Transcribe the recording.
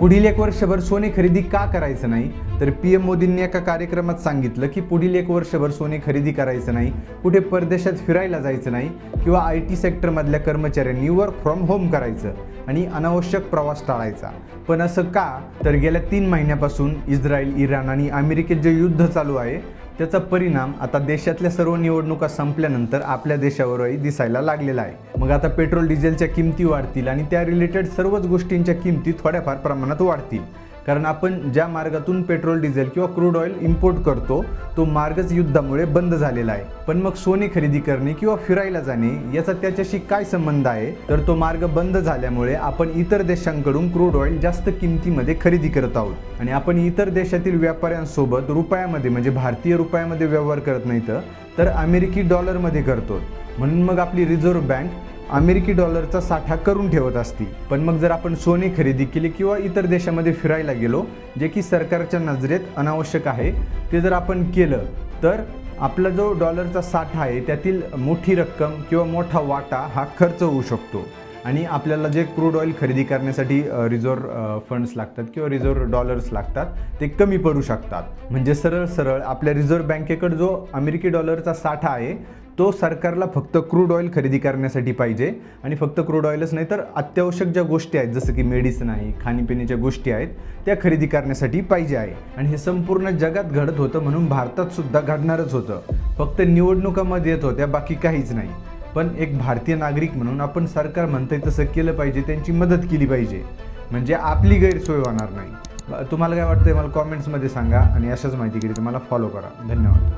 पुढील 1 वर्षभर सोने खरेदी का करायचं नाही? तर पीएम मोदींनी एका कार्यक्रमात सांगितलं की पुढील 1 वर्षभर सोने खरेदी करायचं नाही, कुठे परदेशात फिरायला जायचं नाही किंवा IT सेक्टरमधल्या कर्मचाऱ्यांनी वर्क फ्रॉम होम करायचं आणि अनावश्यक प्रवास टाळायचा. पण असं का? तर गेल्या 3 महिन्यापासून इस्रायल, इराण आणि अमेरिकेत जे युद्ध चालू आहे त्याचा परिणाम आता देशातल्या सर्व निवडणुका संपल्यानंतर आपल्या देशावरही दिसायला लागलेला आहे. मग आता पेट्रोल डिझेलच्या किमती वाढतील आणि त्या रिलेटेड सर्वच गोष्टींच्या किमती थोड्याफार प्रमाणात वाढतील. कारण आपण ज्या मार्गातून पेट्रोल डिझेल किंवा क्रूड ऑइल इम्पोर्ट करतो तो मार्गच युद्धामुळे बंद झालेला आहे. पण मग सोने खरेदी करणे किंवा फिरायला जाणे याचा त्याच्याशी काय संबंध आहे? तर तो मार्ग बंद झाल्यामुळे आपण इतर देशांकडून क्रूड ऑइल जास्त किमतीमध्ये खरेदी करत आहोत आणि आपण इतर देशातील व्यापाऱ्यांसोबत रुपयामध्ये म्हणजे भारतीय रुपयामध्ये व्यवहार करत नाही तर अमेरिकी डॉलरमध्ये करतो. म्हणून मग आपली रिझर्व्ह बँक अमेरिकी डॉलरचा साठा करून ठेवत असते. पण मग जर आपण सोने खरेदी केले किंवा इतर देशामध्ये फिरायला गेलो जे की सरकारच्या नजरेत अनावश्यक आहे ते जर आपण केलं तर आपला जो डॉलरचा साठा आहे त्यातील मोठी रक्कम किंवा मोठा वाटा हा खर्च होऊ शकतो आणि आपल्याला जे क्रूड ऑइल खरेदी करण्यासाठी रिझर्व्ह फंड्स लागतात किंवा रिझर्व्ह डॉलर्स लागतात ते कमी पडू शकतात. म्हणजे सरळ आपल्या रिझर्व्ह बँकेकडे जो अमेरिकी डॉलरचा साठा आहे तो सरकारला फक्त क्रूड ऑइल खरेदी करण्यासाठी पाहिजे आणि फक्त क्रूड ऑइलच नाही तर अत्यावश्यक ज्या गोष्टी आहेत जसं की मेडिसिन आहे, खाण्यापिण्याच्या गोष्टी आहेत त्या खरेदी करण्यासाठी पाहिजे आहे. आणि हे संपूर्ण जगात घडत होतं म्हणून भारतात सुद्धा घडणारच होतं. फक्त निवडणुकामध्ये येत होत्या, बाकी काहीच नाही. पण एक भारतीय नागरिक म्हणून आपण सरकार म्हणतंय तसं केलं पाहिजे, त्यांची मदत केली पाहिजे म्हणजे आपली गैरसोय होणार नाही. तुम्हाला काय वाटतंय मला कॉमेंट्समध्ये सांगा आणि अशाच माहितीकडे तुम्हाला फॉलो करा. धन्यवाद.